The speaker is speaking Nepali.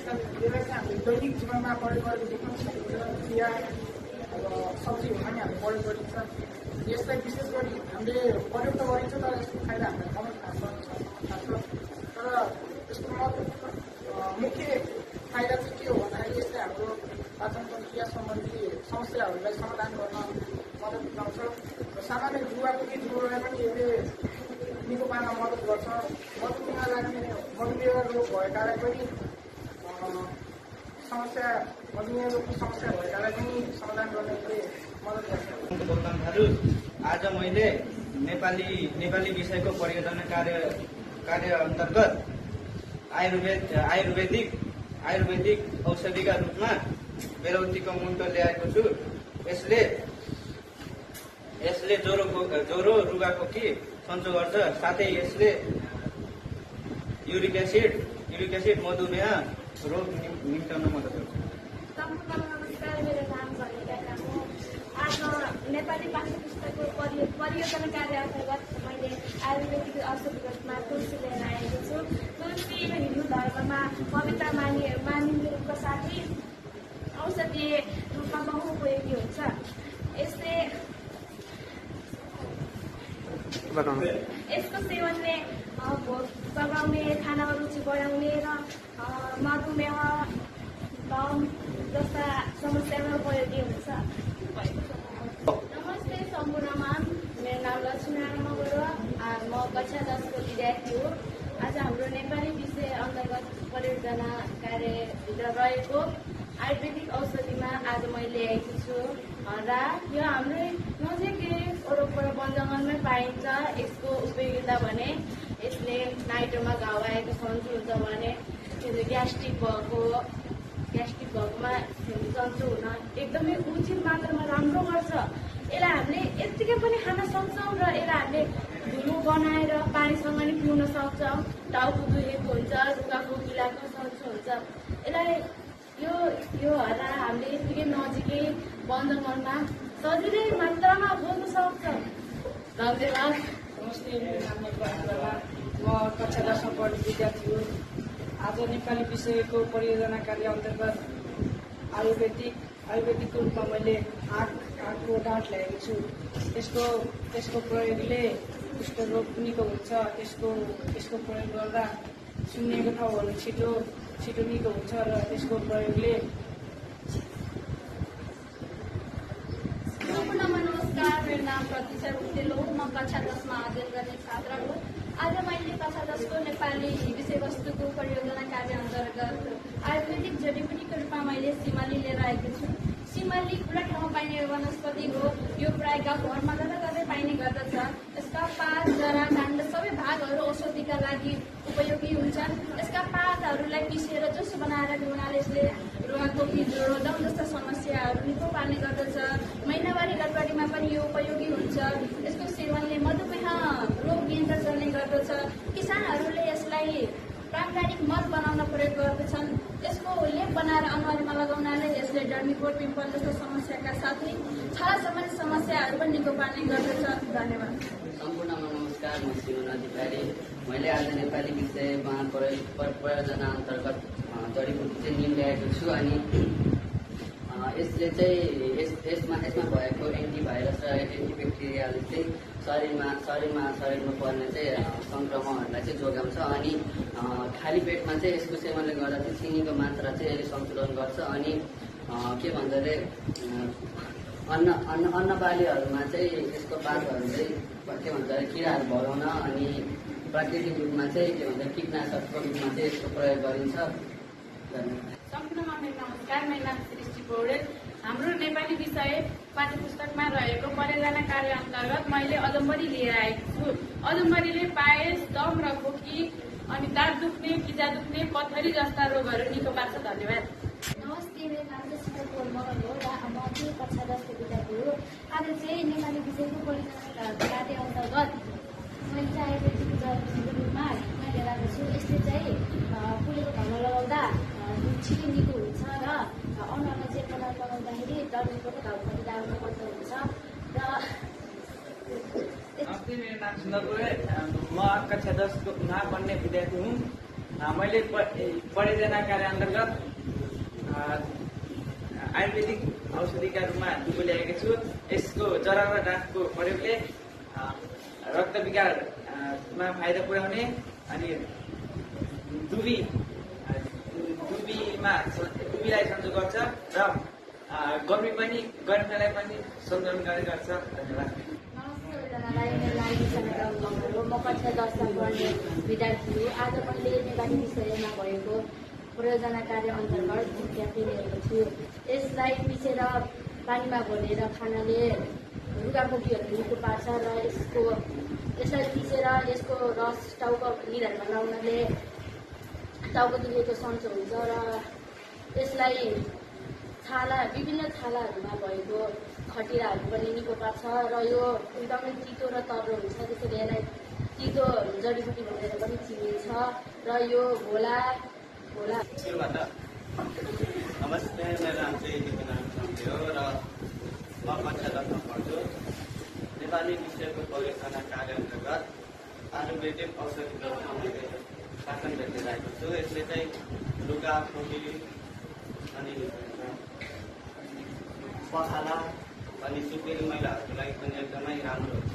यसलाई चाहिँ हामीले दैनिक जीवनमा प्रयोग गरेको देख्न सक्नुहुन्छ। चिया अब सब्जी हुन नि हामीले प्रयोग गरिन्छ। यसलाई विशेष गरी हामीले प्रयोग त गरिन्छ तर यसको फाइदा हामीलाई कमै थाहा छ। तर यसको मुख्य फाइदा चाहिँ के हो भन्दाखेरि यसले हाम्रो पाचन प्रक्रिया सम्बन्धी समस्याहरूलाई समाधान गर्न मद्दत पुर्याउँछ र सामान्य जुवाको ज्वरोलाई पनि यसले निको पार्न मद्दत गर्छ। मधुमेह लाग्ने मधुमेह रोग भएकालाई पनि मधुमेह रोगको समस्या भएकालाई पनि समाधान गर्ने मद्दत गर्छ। आज मैले नेपाली विषयको परियोजना कार्य अन्तर्गत आयुर्वेदिक औषधिका रूपमा बेलौतीको मुन्टो ल्याएको छु। यसले ज्वरो रुगाखोकी सन्चो गर्छ। साथै यसले युरिक एसिड मधुमेह रोग निम्त्याउन मद्दत गर्छ। नमस्कार, मेरो नाम भनिका हो। आज नेपाली पाठ्य पुस्तकको परियोजना कार्य अन्तर्गत मैले आयुर्वेदिक औषधिको रूपमा तुलसी लिएर आएको छु। तुलसी हिन्दू धर्ममा पवित्र मानिने रूपका साथै औषधीय रूपमा बहुउपयोगी हुन्छ। यसको सेवनले भोक बगाउने, खानामा रुचि बढाउने र मधुमेह दम जस्ता समस्यामा उपयोगी हुन्छ। नमस्ते सम्पूर्णमा, मेरो नाम लक्ष्मीनारायण बरुवा, म कक्षा 10 को विद्यार्थी हो। आज हाम्रो नेपाली विषय अन्तर्गत परियोजना कार्यभित्र रहेको आयुर्वेदिक औषधिमा आज मैले ल्याएको छु र यो हाम्रै नजिकै वरपर वन जङ्गलमै पाइन्छ। यसको उपयोगिता भने यसले नाइटोमा घाउ आएको सन्चो हुन्छ भने ग्यास्ट्रिक भएकोमा सन्चो हुन एकदमै उचित मात्रामा राम्रो गर्छ। यसलाई हामीले यत्तिकै पनि खान सक्छौँ र यसलाई हामीले धुलो बनाएर पानीसँग नि पिउन सक्छौँ। टाउको दुखेको हुन्छ, रुगाखोकी लाग्न सन्चो हुन्छ। यसलाई यो हरा हामीले यत्तिकै नजिकै वन जङ्गलमा सजिलै मात्रामा खोज्न सक्छौँ। धन्यवाद। नमस्ते, मेरो नाम म कक्षा 10 मा पढ्ने विद्यार्थी हो। आज नेपाली विषयको परियोजना कार्य अन्तर्गत आयुर्वेदिकको रूपमा मैले आँकको डाँठ ल्याएको छु। यसको प्रयोगले कुष्ठरोग निको हुन्छ। यसको प्रयोग गर्दा सुन्निएको ठाउँहरू छिटो निको हुन्छ र यसको प्रयोगले नमस्कार, मेरो नाम प्रतीक्षा रुक्तेल हो। म कक्षा 10 मा अध्ययन गर्ने छात्र हो। आज मैले कक्षा 10 को नेपाली विषयवस्तुको परियोजना कार्य अन्तर्गत आयुर्वेदिक जडीबुटीको रूपमा मैले सिमाली लिएर आएको छु। सिमाली खुला ठाउँमा पाइने वनस्पति हो। यो प्राय गाउँघरमा गर्दै पाइने गर्दछ। यसका पात, जरा, काण्ड सबै भागहरू औषधिका लागि उपयोगी हुन्छन्। यसका पातहरूलाई पिसेर जुस बनाएर पिउनाले यसले रुगाखोकी, ज्वरो, दम जस्ता समस्याहरू निको पार्ने गर्दछ। महिनावारी गडबडीमा पनि यो उपयोगी हुन्छ। यसको सेवनले मधुमेह रोग नियन्त्रण गर्ने गर्दछ। किसानहरूले यसलाई प्राकृतिक मल बनाउन प्रयोग गर्दछन्। यसको लेप बनाएर अनुहारमा लगाउनाले यसले डर्मीकोट, पिम्पल जस्ता समस्याका साथै छाला सम्बन्धी समस्याहरू पनि निको पार्ने गर्दछ। धन्यवाद। सम्पूर्णमा नमस्कार, म सिमन अधिकारी। मैले आज नेपाली विषयमा परियोजना अन्तर्गत जडीबुटी चाहिँ निम ल्याएको छु अनि यसले चाहिँ यसमा भएको एन्टिभाइरस र एन्टिब्याक्टेरियाले चाहिँ शरीरमा पर्ने चाहिँ सङ्क्रमणहरूलाई चाहिँ जोगाउँछ अनि खाली पेटमा चाहिँ यसको सेवनले गर्दा चाहिँ चिनीको मात्रा चाहिँ यसले सन्तुलन गर्छ अनि के भन्दाखेरि अन्नबालीहरूमा चाहिँ यसको पातहरू चाहिँ के भन्छ किराहरू भगाउन अनि प्राकृतिक रूपमा चाहिँ के भन्छ कीटनाशकको रूपमा चाहिँ यसको प्रयोग गरिन्छ। सम्पूर्णमा मेरो नमस्कार, मेरो नाम सृष्टि पौडेल। हाम्रो नेपाली विषय पाठ्य पुस्तकमा रहेको परियोजना कार्य अन्तर्गत मैले अदम्बरी लिएर आएको छु। अदम्बरीले पायस, दम र खोकी अनि दाँत दुख्ने, किजा दुख्ने, पथरी जस्ता रोगहरू निको पार्छ। धन्यवाद। नमस्ते, मेरो नाम चाहिँ शीतल मगर हो र म चाहिँ कक्षा 10 को विद्यार्थी हो। आज चाहिँ नेपाली विषयको परियोजना कार्य अन्तर्गत मैले चाहिँ आयुर्वेदिक जडीबुटीको रूपमा मैले ल्याएको छु। यसले चाहिँ फुलेको ठाउँमा लगाउँदा छिटो निको हुन्छ र अनुहारमा चाहिँ पदार्थ लगाउँदाखेरि डर्मीकोट, घाउखोकी लाग्न बन्द हुन्छ र नमस्ते, मेरो नाम सुन्दर गोरे। म कक्षा 10 मा पढ्ने विद्यार्थी हुँ। मैले परियोजना कार्य अन्तर्गत आयुर्वेदिक औषधिका रूपमा दुबो ल्याएको छु। यसको जरा र डाँठको प्रयोगले रक्त विकारमा फाइदा पुर्याउने अनि दुबीलाई सन्चो गर्छ र गर्मीलाई पनि सन्तुलन गर्ने गर्छ। धन्यवाद। सबैजनालाई मेरो नाम विशाखा मगर हो। म कक्षा 10मा पढ्ने विद्यार्थी हो। आज मैले नेपाली विषयमा भएको परियोजना कार्य अन्तर्गत क्याफे लिएको छु। यसलाई पिसेर पानीमा घोलेर खानाले रुगाखोकीहरू निको पार्छ र यसलाई पिसेर यसको रस टाउको निधारमा लगाउनाले टाउको दुखेको सन्चो हुन्छ र यसलाई विभिन्न छालाहरूमा भएको खटिराहरू पनि निको पार्छ र यो एकदमै तितो र तर्रो हुन्छ। त्यसैले यसलाई तितो जडीबुटी भनेर पनि चिनिन्छ र यो घोला नमस्ते, मेरो नाम चाहिँ दिपनारायण चौधरी हो र म कक्षा 10मा पढ्छु। नेपाली विषयको परियोजना कार्य अन्तर्गत आयुर्वेदिक औषधिको रूपमा मैले शासन भेटिरहेको छु। यसले चाहिँ लुगा खोकी अनि पखाला अनि सुत्केरी महिलाहरूको लागि पनि एकदमै राम्रो हुन्छ।